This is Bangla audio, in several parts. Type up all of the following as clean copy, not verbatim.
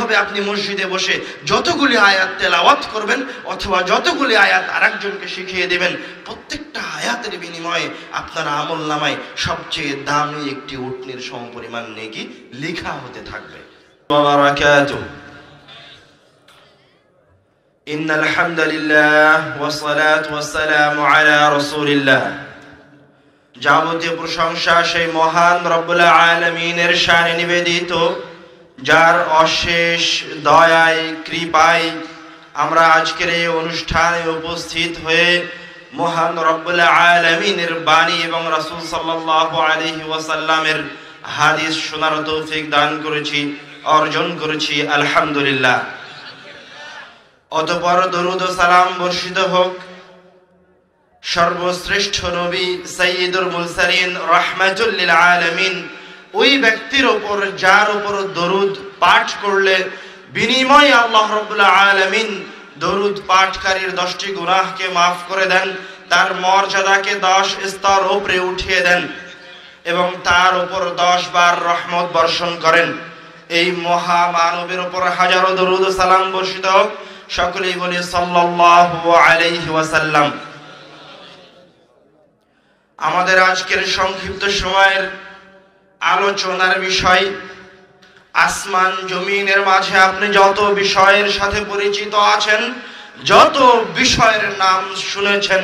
এইভাবে আপনি মসজিদে বসে যতগুলি আয়াত তেলাওয়াত করবেন অথবা যতগুলি আয়াত আরেকজনকে শিখিয়ে দেবেন, প্রত্যেকটা আয়াতের বিনিময়ে আপনার আমলনামায় সবচেয়ে দামি একটি উটনির সমপরিমাণ নেকি লেখা হতে থাকবে। ইন্নাল হামদুলিল্লাহ ওয়াস সালাতু ওয়াস সালামু আলা রাসূলিল্লাহ। যাবতীয় প্রশংসা সেই মহান রব্বুল আলামিনের শানে নিবেদিত, যার অশেষ দয়ায় কৃপায় আমরা আজকের এই অনুষ্ঠানে উপস্থিত হয়ে মহান রব্বুল আলামিনের বাণী এবং রাসূল সাল্লাল্লাহু আলাইহি ওয়াসাল্লামের হাদিস শোনার তৌফিক দান করেছি, অর্জন করেছি, আলহামদুলিল্লাহ। অতঃপর দরুদ ও সালাম বর্ষিত হোক সর্বশ্রেষ্ঠ নবী সাইয়্যিদুল মুরসালিন রাহমাতুল লিল আলামিন, ওই ব্যক্তির উপর যার উপর দরুদ পাঠ করলে বিনিময়ে আল্লাহ রাব্বুল আলামিন দরুদ পাঠকারীর 10টি গুনাহকে মাফ করে দেন, তার মর্যাদাকে 10 স্তর উপরে উঠিয়ে দেন এবং তার উপর 10 বার রহমত বর্ষণ করেন। এই মহা মানবের উপর হাজারো দরুদ ও সালাম বর্ষিত হোক। সকলেই বলি সাল্লাল্লাহু আলাইহি ওয়াসাল্লাম। আমাদের আজকের সংক্ষিপ্ত সময়ের আলোচনার বিষয়, আসমান জমিনের মাঝে আপনি যত বিষয়ের সাথে পরিচিত আছেন, যত বিষয়ের নাম শুনেছেন,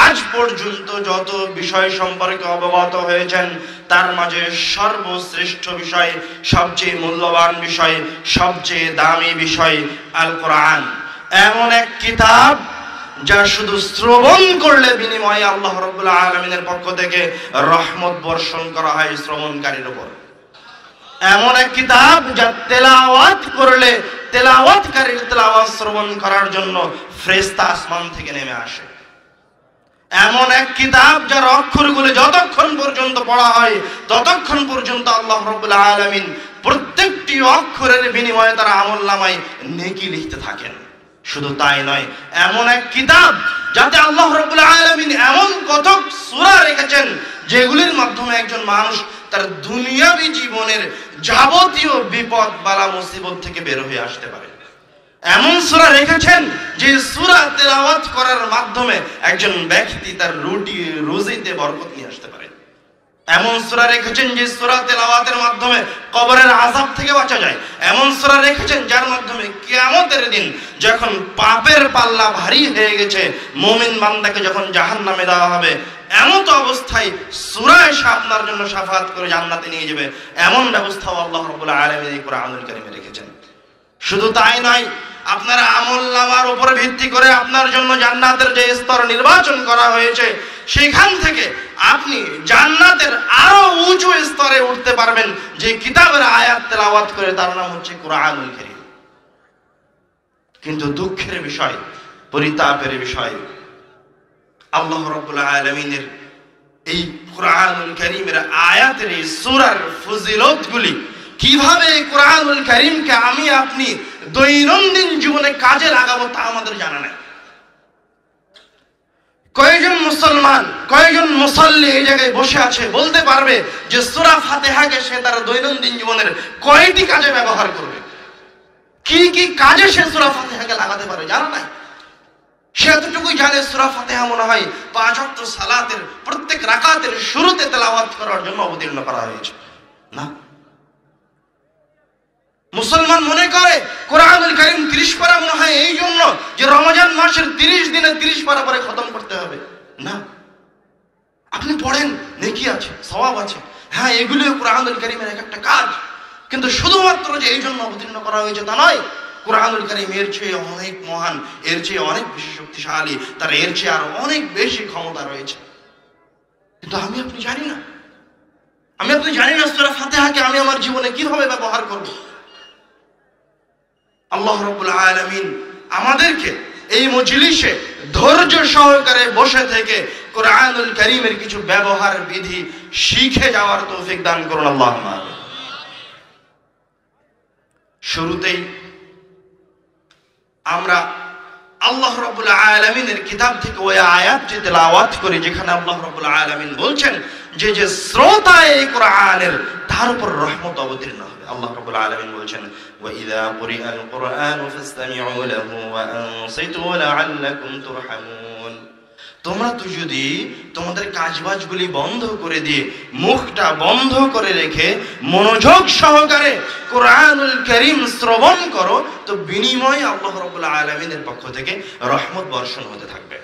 আজ পর্যন্ত যত বিষয় সম্পর্কে অবগত হয়েছেন, তার মাঝে সর্বশ্রেষ্ঠ বিষয়, সবচেয়ে মূল্যবান বিষয়, সবচেয়ে দামি বিষয় আল কোরআন। এমন এক কিতাব যা শুধু শ্রবণ করলে বিনিময়ে আল্লাহ রাব্বুল আলামিনের পক্ষ থেকে রহমত বর্ষণ করা হয় শ্রবণকারীর উপর। এমন এক কিতাব যা তেলাওয়াত করলে তেলাওয়াতকারীর তেলাওয়াত শ্রবণ করার জন্য ফেরেশতা আসমান থেকে নেমে আসে। এমন এক কিতাব যার অক্ষরগুলো যতক্ষণ পর্যন্ত পড়া হয় ততক্ষণ পর্যন্ত আল্লাহ রাব্বুল আলামিন প্রত্যেকটি অক্ষরের বিনিময়ে তার আমলনামায় নেকি লিখতে থাকেন। শুধু তাই নয়, এমন এক কিতাব যাতে আল্লাহ রাব্বুল আলামিন এমন কতক সূরা রেখেছেন যেগুলির মাধ্যমে একজন মানুষ তার দুনিয়াবী জীবনের যাবতীয় বিপদ বালা মুসিবত থেকে বের হয়ে আসতে পারে। এমন সূরা রেখেছেন যে সূরা তেলাওয়াত করার মাধ্যমে একজন ব্যক্তি তার রুজিতে বরকত নিয়ে আসতে পারে। এমন সূরা রেখেছেন যে সূরা তেলাওয়াতের মাধ্যমে কবরের আযাব থেকে বাঁচা যায়। এমন সূরা রেখেছেন যার মাধ্যমে কিয়ামতের দিন যখন পাপের পাল্লা ভারী হয়ে গেছে, মুমিন বান্দাকে যখন জাহান্নামে দেওয়া হবে, এমন তো অবস্থায় সূরা এসে আপনার জন্য শাফাআত করে জান্নাতে নিয়ে যাবে, এমন ব্যবস্থাও আল্লাহ রাব্বুল আলামিন এই কোরআনুল কারীমে রেখেছেন। শুধু তাই নয়, আপনার আমলনামার উপর ভিত্তি করে আপনার জন্য জান্নাতের যে স্তর নির্বাচন করা হয়েছে, সেখান থেকে আপনি জান্নাতের আরো উঁচু স্তরে উঠতে পারবেন যে কিতাবের আয়াত তেলাওয়াত করে, তার নাম হচ্ছে কোরআনুল কারীম। কিন্তু দুঃখের বিষয়, পরিতাপের বিষয়, আল্লাহ রাব্বুল আলামিনের এই কোরআনুল কারীমের আয়াতের এই সূরার ফজিলতগুলি কিভাবে কোরআনুল কারীমকে আমি আপনি দৈনন্দিন জীবনে কাজে লাগাবো তা আমাদের জানা নাই। কয়েকজন মুসলমান, কয়েকজন মুসাল্লি এই জায়গায় বসে আছে বলতে পারবে যে সূরা ফাতিহাকে সে তার দৈনন্দিন জীবনের কয়টি কাজে ব্যবহার করবে, কি কি কাজে সে সূরা ফাতিহাকে লাগাতে পারে জানা নাই। সে এতটুকুই জানে সূরা ফাতিহা মনে হয় 5 ওয়াক্ত সালাতের প্রত্যেক রাকাতের শুরুতে তেলাওয়াত করার জন্য অবতীর্ণ করা হয়েছে। না, মুসলমান মনে করে কোরআনুল কারীম 30 পারা মনে হয় এই জন্য যে রমজান মাসের 30 দিনে 30 পারা পরে খতম করতে হবে। না, আপনি পড়েন, নেকি আছে, সওয়াব আছে, হ্যাঁ, এগুলো কোরআনুল কারীমের এক একটা কাজ, কিন্তু শুধুমাত্র যে এই জন্য অবতীর্ণ করা হয়েছে তা নয়। কোরআনুল কারীম এর চেয়ে অনেক মহান, এর চেয়ে অনেক বেশি শক্তিশালী, তার এর চেয়ে আরো অনেক বেশি ক্ষমতা রয়েছে, কিন্তু আমি আপনি জানি না। আমি আপনি জানি না সূরা ফাতিহাকে আমি আমার জীবনে কিভাবে ব্যবহার করব। আল্লাহ রাব্বুল আলামিন আমাদেরকে এই মজলিসে ধৈর্য সহকারে বসে থেকে কোরআনুল কারীমের কিছু ব্যবহার বিধি শিখে যাওয়ার তৌফিক দান করুন আল্লাহুম্মা আমিন। শুরুতেই আমরা আল্লাহ রাব্বুল আলামিনের কিতাব থেকে ওই আয়াতটি তেলাওয়াত করি যেখানে আল্লাহ রাব্বুল আলামিন বলছেন যে যে শ্রোতা এই কোরআনের তার উপর রহমত অবতীর্ণ হবে। আল্লাহ রাব্বুল আলামিন বলছেন, ওয়া ইযা কুরিআল কুরআনু ফাসতামিউ লাহু ওয়া আনসিতু লাআল্লাকুম তুরহামুন। তোমরা তো যদি তোমাদের কাজবাজগুলি বন্ধ করে দিয়ে মুখটা বন্ধ করে রেখে মনোযোগ সহকারে কোরআনুল কারীম শ্রবণ করো, তো বিনিময়ে আল্লাহ রাব্বুল আলামিনের পক্ষ থেকে রহমত বর্ষণ হতে থাকবে।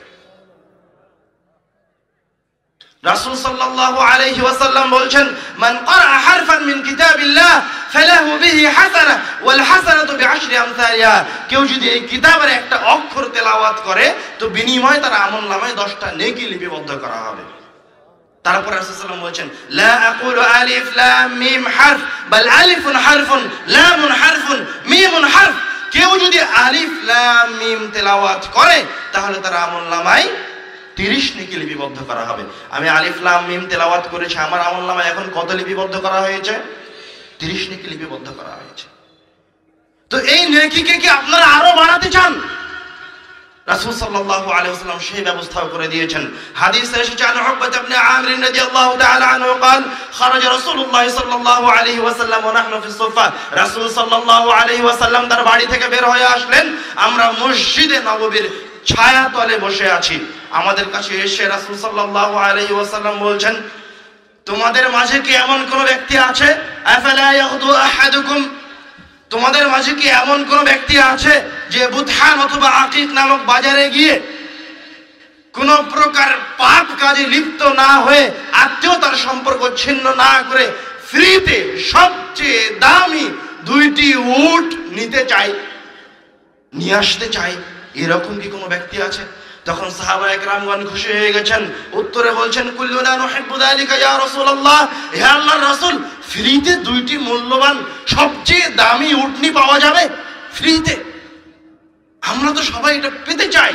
রাসূল সাল্লাল্লাহু আলাইহি ওয়াসাল্লাম বলছেন, মান ক্বারা হারফান মিন কিতাবিল্লাহ ফালাহু বিহি হাসানাহ ওয়াল হাসানাতু বিআশরি আমসালিহা। কেউ যদি এই কিতাবের একটা অক্ষর তেলাওয়াত করে, তো বিনিময়ে তার আমলনামায় 10টা নেকি লিপিবদ্ধ করা হবে। তারপর রাসূল সাল্লাল্লাহু আলাইহি ওয়াসাল্লাম বলছেন, লা আকুলু আলিফ লাম মিম হারফ বাল আলিফুন হারফুন লামুন হারফুন মিমুন হারফ। কেউ যদি আলিফ লাম মিম তেলাওয়াত করে, তাহলে তার আমলনামায় 30 নেকি লিপিবদ্ধ করা হবে। আমি আলিফ লাম মিম তেলাওয়াত করেছি, আমার আমলনামায় এখন কত লিপিবদ্ধ করা হয়েছে? 30 নেকি লিপিবদ্ধ করা হয়েছে। তো এই নেকিকে কি আপনারা আরো বাড়াতে চান? রাসূল সাল্লাল্লাহু আলাইহি ওয়াসাল্লাম সেই ব্যবস্থাও করে দিয়েছেন। হাদিসে এসেছে, আন উকবা ইবনে আমির রাদিয়াল্লাহু তাআলা আনহু قال خرج رسول الله صلى الله عليه وسلم ونحن في الصفة। রাসূল সাল্লাল্লাহু আলাইহি ওয়াসাল্লাম তার বাড়ি থেকে বের হয়ে আসলেন, আমরা মসজিদে নববীর ছায়া তলে বসে আছি। আমাদের কাছে এসে রাসূল সাল্লাল্লাহু আলাইহি ওয়াসাল্লাম বলছেন, তোমাদের মাঝে কি এমন কোন ব্যক্তি আছে, আফালা ইয়াগদু আহাদুকুম, তোমাদের মাঝে কি এমন কোন ব্যক্তি আছে যে বুতহান অথবা আকিক নামক বাজারে গিয়ে কোন প্রকার পাপ কাজে লিপ্ত না হয়ে আত্মীয়তার সম্পর্ক ছিন্ন না করে ফ্রিতে সবচেয়ে দামি 2টি উট নিতে চাই, নিয়ে আসতে চাই? এরকম কি কোনো ব্যক্তি আছে? তখন সাহাবায়ে কেরামগণ খুশি হয়ে গেছেন, উত্তরে বলছেন, কুল্লুনা নুহিব্বু যালিকা ইয়া রাসূলুল্লাহ, হে আল্লাহর রাসূল, ফ্রিতে 2টি মূল্যবান সবচেয়ে দামি উটনি পাওয়া যাবে ফ্রিতে? আমরা তো সবাই এটা পেতে চাই।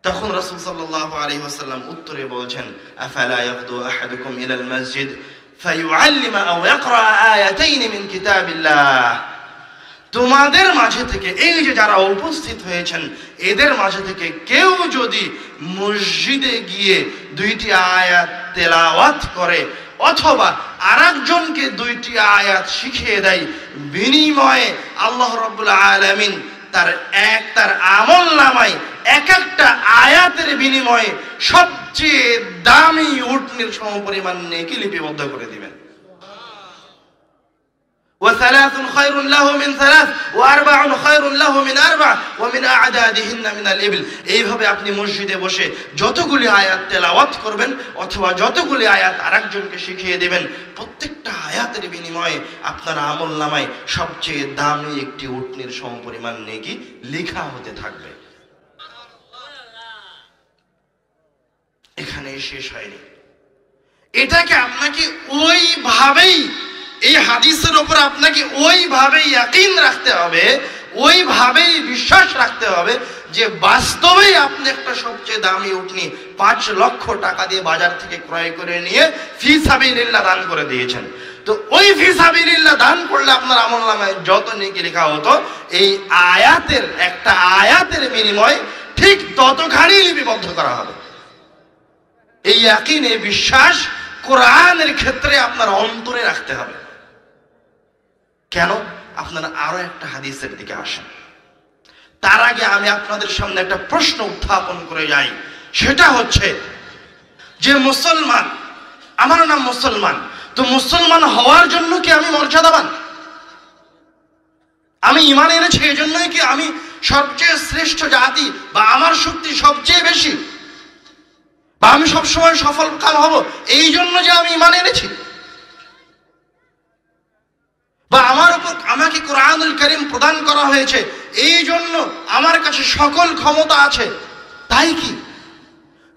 তখন রাসূল সাল্লাল্লাহু আলাইহি ওয়াসাল্লাম উত্তরে বলছেন, আফালা ইয়াগদু আহাদুকুম ইলাল মসজিদ ফায়ুআল্লিমা আও ইয়াকরা আয়াতাইন মিন কিতাবিল্লাহ। তোমাদের মাঝে থেকে, এই যে যারা উপস্থিত হয়েছেন, এদের মাঝে থেকে কেউ যদি মসজিদে গিয়ে 2টি আয়াত তেলাওয়াত করে অথবা আরেকজনকে 2টি আয়াত শিখিয়ে দেয়, বিনিময়ে আল্লাহ রাব্বুল আলামিন তার আমলনামায় এক একটা আয়াতের বিনিময়ে সবচেয়ে দামি উটনির সমপরিমাণ নেকি লিপিবদ্ধ করে দিবেন। وثلاث خير له من ثلاث واربع خير له من اربع ومن اعدادهن من الابل। এইভাবে আপনি মসজিদে বসে যতগুলি আয়াত তেলাওয়াত করবেন অথবা যতগুলি আয়াত আরেকজনকে শিখিয়ে দিবেন, প্রত্যেকটা আয়াতের বিনিময়ে আপনার আমলনামায় সবচেয়ে দামি একটি উটনির সমপরিমাণ নেকি লেখা হতে থাকবে। এখানে শেষ হয়নি, এটাকে আপনাকে ওইভাবেই, এই হাদিসের উপর আপনাকে ওইভাবেই ইয়াকিন রাখতে হবে, ওইভাবেই বিশ্বাস রাখতে হবে যে বাস্তবেই আপনি একটা সবচেয়ে দামি উটনি 5 লক্ষ টাকা দিয়ে বাজার থেকে ক্রয় করে নিয়ে ফি সাবিলিল্লাহ দান করে দিয়েছেন। তো ওই ফি সাবিলিল্লাহ দান করলে আপনার আমলনামায় যত নেকি লেখা হতো, এই আয়াতের একটা আয়াতের বিনিময়ে ঠিক ততখানি লিপিবদ্ধ করা হবে। এই ইয়াকিন, এই বিশ্বাস কোরআনের ক্ষেত্রে আপনার অন্তরে রাখতে হবে। কেন? আপনারা আরো একটা হাদিসের দিকে আসেন। তার আগে আমি আপনাদের সামনে একটা প্রশ্ন উত্থাপন করে যাই, সেটা হচ্ছে যে মুসলমান, আমার নাম মুসলমান, তো মুসলমান হওয়ার জন্য কি আমি মর্যাদাবান? আমি ঈমান এনেছি এই জন্যই কি আমি সবচেয়ে শ্রেষ্ঠ জাতি, বা আমার শক্তি সবচেয়ে বেশি, বা আমি সবসময় সফল কাম হব এই জন্য যে আমি ঈমান এনেছি? বা আমার উপর আমাকে কোরআনুল কারীম প্রদান করা হয়েছে এই জন্য আমার কাছে সকল ক্ষমতা আছে, তাই কি?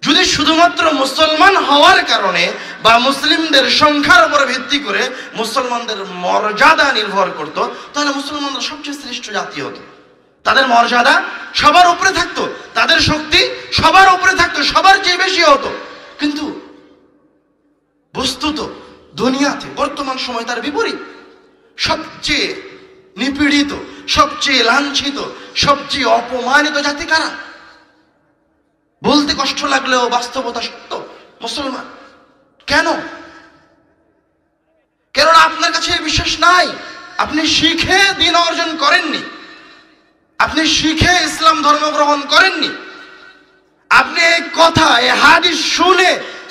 যদি শুধুমাত্র মুসলমান হওয়ার কারণে বা মুসলিমদের সংখ্যার উপর ভিত্তি করে মুসলমানদের মর্যাদা নির্ভর করত, তাহলে মুসলমানরা সবচেয়ে শ্রেষ্ঠ জাতি হতো, তাদের মর্যাদা সবার উপরে থাকতো, তাদের শক্তি সবার উপরে থাকতো, সবার চেয়ে বেশি হতো। কিন্তু বস্তুত দুনিয়াতে বর্তমান সময় তার বিপরীত। সবচেয়ে নিপীড়িত, সবচেয়ে লাঞ্ছিত, সবচেয়ে অপমানিত জাতি কারা? বলতে কষ্ট লাগলেও বাস্তবতা সত্য, মুসলমান। কেন? কেননা আপনার কাছে এই বিশ্বাস নাই। আপনি শিখে দিন অর্জন করেননি, আপনি শিখে ইসলাম ধর্ম গ্রহণ করেননি। আপনি এই কথা, এই হাদিস শুনে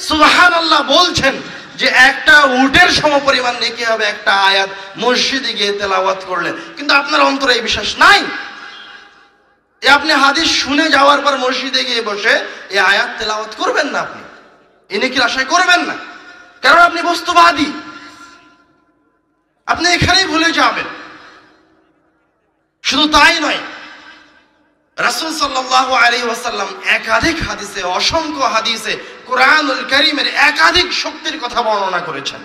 সুবহানাল্লাহ বলছেন যে একটা উটের সমপরিমাণ নেকি হবে একটা আয়াত মসজিদে গিয়ে তেলাওয়াত করলে, কিন্তু আপনার অন্তরে এই বিশ্বাস নাই। আপনি হাদিস শুনে যাওয়ার পর মসজিদে গিয়ে বসে এই আয়াত তেলাওয়াত করবেন না, আপনি এই নেকির আশায় করবেন না, কারণ আপনি বস্তুবাদী। আপনি এখানেই ভুলে যাবেন। শুধু তাই নয়, রাসূল সাল্লাল্লাহু আলাইহি ওয়াসাল্লাম একাধিক হাদিসে, অসংখ্য হাদিসে কোরআনুল কারীমের একাধিক শক্তির কথা বর্ণনা করেছেন।